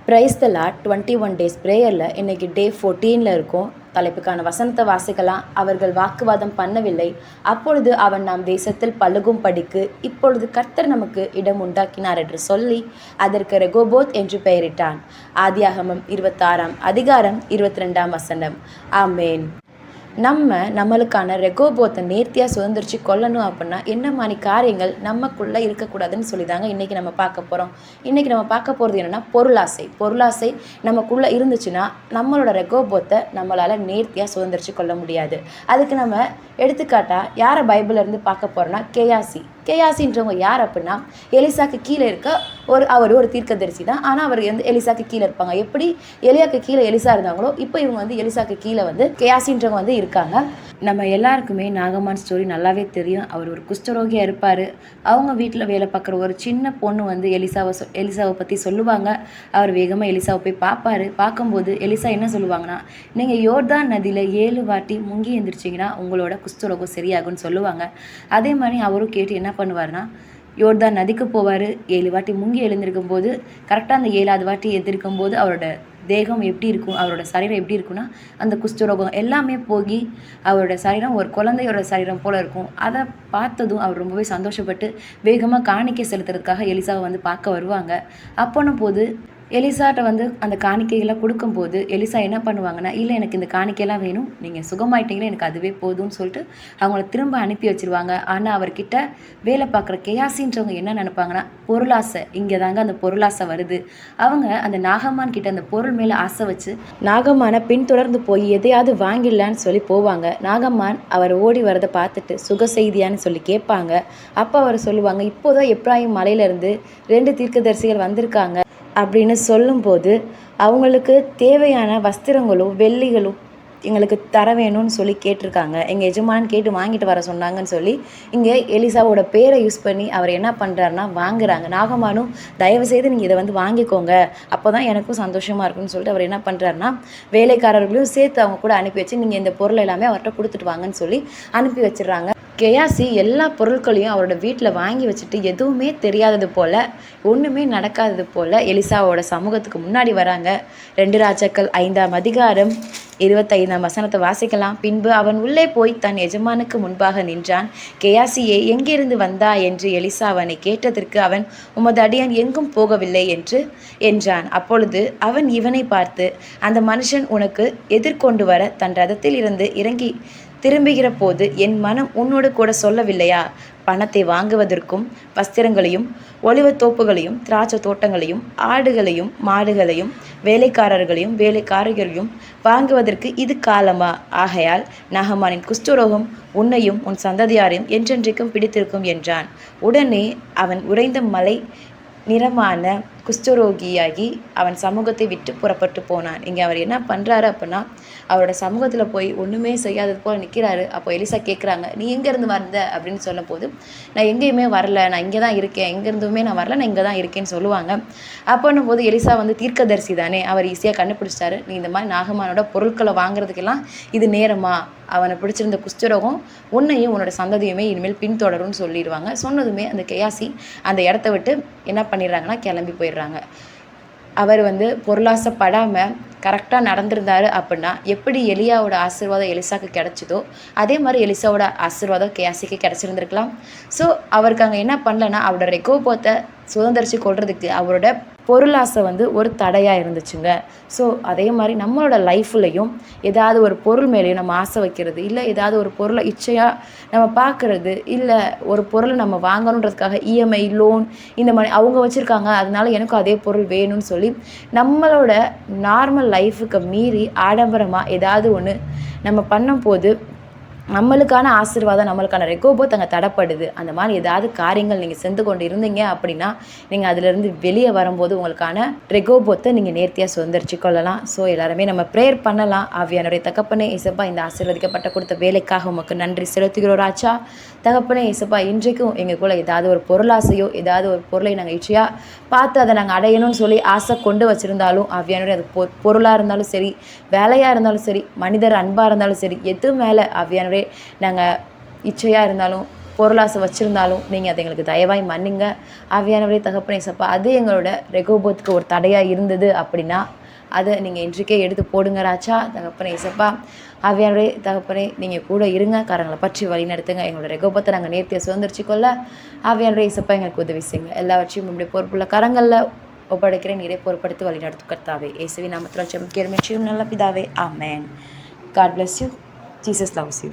Praise the Lord 21 days ப்ரேயரில் இன்றைக்கி டே 14 இருக்கும். தலைப்புக்கான வசனத்தை வாசிக்கலாம். அவர்கள் வாக்குவாதம் பண்ணவில்லை, அப்பொழுது அவன் நாம் தேசத்தில் பழுகும் படிக்கு இப்பொழுது கர்த்தர் நமக்கு இடம் உண்டாக்கினார் என்று சொல்லி அதற்கு ரெகோபோத் என்று பெயரிட்டான். ஆதியாகமம் 26ஆம் அதிகாரம் 22ஆம் வசனம். ஆமேன். நம்மளுக்கான ரெகோபோத்தை நேர்த்தியாக சுதந்திரிச்சு கொள்ளணும் அப்படின்னா என்ன மாதிரி காரியங்கள் நமக்குள்ளே இருக்கக்கூடாதுன்னு சொல்லி தாங்க இன்றைக்கி நம்ம பார்க்க போகிறோம். இன்றைக்கி நம்ம பார்க்க போகிறது என்னென்னா பொருளாசை நமக்குள்ளே இருந்துச்சுன்னா நம்மளோட ரெகோபோத்தை நம்மளால் நேர்த்தியாக சுதந்திரிச்சு கொள்ள முடியாது. அதுக்கு நம்ம எடுத்துக்காட்டாக யாரை பைபிளிலேருந்து பார்க்க போகிறோன்னா கேயாசின்றவங்க யார் அப்படின்னா எலிசாக்கு கீழே இருக்க அவர் ஒரு தீர்க்கதரிசி தான். ஆனால் அவர் எலிசாக்கு கீழே இருப்பாங்க. எப்படி எலியாக்கு கீழே எலிசா இருந்தாங்களோ இப்போ இவங்க எலிசாக்கு கீழே கேயாசின்றவங்க இருக்காங்க. நம்ம எல்லாருக்குமே நாகமான் ஸ்டோரி நல்லாவே தெரியும். அவர் ஒரு குஷ்டரோகியாக இருப்பார். அவங்க வீட்டில் வேலை பார்க்குற ஒரு சின்ன பொண்ணு எலிசாவை பற்றி சொல்லுவாங்க. அவர் வேகமாக எலிசாவை போய் பார்க்கும்போது எலிசா என்ன சொல்லுவாங்கன்னா, நீங்கள் யோர்தான் நதியில் 7 வாட்டி முங்கி எழுந்திரிச்சிங்கன்னா உங்களோட குஷ்டரோகம் சரியாகும்னு சொல்லுவாங்க. அதே மாதிரி அவரும் கேட்டு என்ன பண்ணுவார்னா, யோர்தான் நதிக்கு போவார். 7 வாட்டி முங்கி எழுந்திருக்கும் போது கரெக்டாக அந்த 7ஆவது வாட்டி எழுந்திருக்கும் போது அவரோட தேகம் எப்படி இருக்கும், அவரோட சரீரம் எப்படி இருக்குன்னா அந்த குஷ்டரோகம் எல்லாமே போகி அவரோட சரீரம் ஒரு குழந்தையோட சரீரம் போல் இருக்கும். அதை பார்த்ததும் அவர் ரொம்பவே சந்தோஷப்பட்டு வேகமாக காணிக்கை செலுத்துறதுக்காக எலிசாவை பார்க்க வருவாங்க. அப்போனும் போது எலிசாட்ட அந்த காணிக்கைகளை கொடுக்கும்போது எலிசா என்ன பண்ணுவாங்கன்னா, இல்லை எனக்கு இந்த காணிக்கையெல்லாம் வேணும், நீங்கள் சுகமாயிட்டீங்களே எனக்கு அதுவே போதும்னு சொல்லிட்டு அவங்கள திரும்ப அனுப்பி வச்சுருவாங்க. ஆனால் அவர்கிட்ட வேலை பார்க்குற கேயாசின்றவங்க என்ன நினைப்பாங்கன்னா, பொருளாசை. இங்கே தாங்க அந்த பொருளாசை வருது. அவங்க அந்த நாகமான் கிட்ட அந்த பொருள் மேலே ஆசை வச்சு நாகமானை பின்தொடர்ந்து போய் எதையாவது வாங்கிடலான்னு சொல்லி போவாங்க. நாகமான் அவர் ஓடி வரதை பார்த்துட்டு சுக செய்தியான்னு சொல்லி கேட்பாங்க. அப்போ அவர் சொல்லுவாங்க, இப்போதான் எப்ராயிம் மலையிலேருந்து 2 தீர்க்கதரிசிகள் வந்திருக்காங்க அப்படின்னு சொல்லும்போது அவங்களுக்கு தேவையான வஸ்திரங்களும் வெள்ளிகளும் எங்களுக்கு தர வேணும்னு சொல்லி கேட்டிருக்காங்க. எங்கள் எஜமானன் கேட்டு வாங்கிட்டு வர சொன்னாங்கன்னு சொல்லி இங்கே எலிசாவோட பேரை யூஸ் பண்ணி அவர் என்ன பண்ணுறாருன்னா வாங்குறாங்க. நாகமானும் தயவுசெய்து நீங்கள் இதை வாங்கிக்கோங்க, அப்போ தான் எனக்கும் சந்தோஷமாக இருக்குன்னு சொல்லிட்டு அவர் என்ன பண்ணுறாருன்னா வேலைக்காரர்களையும் சேர்த்து அவங்க கூட அனுப்பி வச்சு நீங்கள் இந்த பொருள் எல்லாமே அவர்கிட்ட கொடுத்துட்டு வாங்கன்னு சொல்லி அனுப்பி வச்சிடுறாங்க. கேயாசி எல்லா பொருட்களையும் அவரோட வீட்டில் வாங்கி வச்சுட்டு எதுவுமே தெரியாதது போல் ஒன்றுமே நடக்காதது போல் எலிசாவோட சமூகத்துக்கு முன்னாடி வராங்க. 2 ராஜாக்கள் 5ஆம் அதிகாரம் 25ஆம் வசனத்தை வாசிக்கலாம். பின்பு அவன் உள்ளே போய் தன் எஜமானுக்கு முன்பாக நின்றான். கேயாசியே, எங்கிருந்து வந்தா என்று எலிசா அவனை கேட்டதற்கு அவன், உமது அடியான் எங்கும் போகவில்லை என்றான். அப்பொழுது அவன் இவனை பார்த்து, அந்த மனுஷன் உனக்கு எதிர்கொண்டு வர தன் ரதத்தில் இருந்து இறங்கி திரும்புகிற போது என் மனம் உன்னோடு கூட சொல்லவில்லையா? பணத்தை வாங்குவதற்கும் வஸ்திரங்களையும் ஒலிவத்தோப்புகளையும் திராட்சை தோட்டங்களையும் ஆடுகளையும் மாடுகளையும் வேலைக்காரர்களையும் வாங்குவதற்கு இது காலமா? ஆகையால் நாகமானின் குஷ்டரோகம் உன்னையும் உன் சந்ததியாரையும் என்றென்றைக்கும் பிடித்திருக்கும் என்றான். உடனே அவன் உறைந்த மலை நிறமான குஷ்டரோகியாகி அவன் சமூகத்தை விட்டு புறப்பட்டு போனான். இங்கே அவர் என்ன பண்ணுறாரு அப்படின்னா, அவரோட சமூகத்தில் போய் ஒன்றுமே செய்யாதது போல் நிற்கிறாரு. அப்போ எலிசா கேட்குறாங்க, நீ எங்கேருந்து வந்த அப்படின்னு சொல்லும் போது, நான் எங்கேயுமே வரல, நான் இங்கே தான் இருக்கேன், எங்கேருந்துமே நான் வரல, நான் இங்கே தான் இருக்கேன்னு சொல்லுவாங்க. அப்போன்னும் போது எலிசா தீர்க்கதரிசி தானே, அவர் ஈஸியாக கண்டுபிடிச்சிட்டாரு. நீ இந்த மாதிரி நாகமானோட பொருட்களை வாங்குறதுக்கெல்லாம் இது நேரமா? அவனை பிடிச்சிருந்த குஷ்டரோகம் உன்னையும் உன்னோட சந்ததியுமே இனிமேல் பின்தொடரும்னு சொல்லிடுவாங்க. சொன்னதுமே அந்த கேயாசி அந்த இடத்த விட்டு என்ன பண்ணிடுறாங்கன்னா கிளம்பி போயிடுறாங்க. அவர் பொருளாசைப்படாமல் கரெக்டாக நடந்திருந்தார் அப்படின்னா எப்படி எலியாவோட ஆசீர்வாதம் எலிசாவுக்கு கிடச்சிதோ அதே மாதிரி எலிசாவோட ஆசீர்வாதம் கேயாசிக்கு கிடச்சிருந்துருக்கலாம். ஸோ அவருக்கு அங்கே என்ன பண்ணலன்னா அவரோட ரெகோபோத்தை சுதந்திரிச்சு கொள்றதுக்கு அவரோட பொருளாசை ஒரு தடையாக இருந்துச்சுங்க. ஸோ அதே மாதிரி நம்மளோட லைஃப்லையும் ஏதாவது ஒரு பொருள் மேலேயும் நம்ம ஆசை வைக்கிறது, இல்லை ஏதாவது ஒரு பொருளை இச்சையாக நம்ம பார்க்குறது, இல்லை ஒரு பொருளை நம்ம வாங்கணுன்றதுக்காக இஎம்ஐ லோன் இந்த மாதிரி அவங்க வச்சுருக்காங்க, அதனால எனக்கும் அதே பொருள் வேணும்னு சொல்லி நம்மளோட நார்மல் லைஃபுக்கு மீறி ஆடம்பரமாக ஏதாவது ஒன்று நம்ம பண்ணும்போது நம்மளுக்கான ஆசீர்வாதம் நம்மளுக்கான ரெகோபோத் அங்கே தடைப்படுது. அந்த மாதிரி ஏதாவது காரியங்கள் நீங்கள் செஞ்சு கொண்டு இருந்தீங்க அப்படின்னா நீங்கள் அதிலேருந்து வெளியே வரும்போது உங்களுக்கான ரெகோபோத்தை நீங்கள் நேர்த்தியாக சுதந்திரிச்சு கொள்ளலாம். ஸோ எல்லாருமே நம்ம ப்ரேயர் பண்ணலாம். ஆவியானுடைய தகப்பனே இசப்பா, இந்த ஆசீர்வதிக்கப்பட்ட கொடுத்த வேலைக்காக உமக்கு நன்றி செலுத்துகிறோம் ராஜா. தகப்பனே இசப்பா, இன்றைக்கும் எங்களுக்குள்ள ஏதாவது ஒரு பொருளாசையோ ஏதாவது ஒரு பொருளை நாங்கள் இச்சையாக பார்த்து அதை நாங்கள் அடையணும்னு சொல்லி ஆசை கொண்டு வச்சுருந்தாலும் ஆவியானுடைய அது பொருளாக இருந்தாலும் சரி, வேலையாக இருந்தாலும் சரி, மனிதர் அன்பாக இருந்தாலும் சரி, எது மேலே ஆவியானுடைய நாங்கள் இச்சையாக இருந்தாலும் பொருளாசை வச்சுருந்தாலும் நீங்கள் அதை எங்களுக்கு தயவாய் மன்னிங்க. ஆவியானவரே தகப்பனே ஏசப்பா, அது எங்களோட ரெகோபோத்துக்கு ஒரு தடையாக இருந்தது அப்படின்னா அதை நீங்கள் இன்றைக்கே எடுத்து போடுங்க ராஜா. தகப்பனே ஏசப்பா, ஆவியானவரே தகப்பனே, நீங்கள் கூட இருங்க, கரங்களை பற்றி வழி நடத்துங்க. எங்களோட ரெகோபத்தை நாங்கள் நேர்த்தியை சுதந்திரிச்சு கொள்ள ஆவியானவரே ஏசப்பா எங்களுக்கு உதவி செய்யுங்க. எல்லாவற்றையும் உங்களுடைய பொறுப்புள்ள கரங்களில் ஒப்படைக்கிறேன். நீரே பொறுப்படுத்தி வழி நடத்து கர்த்தாவே. இயேசுவின் நாமத்தில் ஜெபம் கேளும் நல்ல பிதாவே. ஆமென். God bless you. Jesus loves you.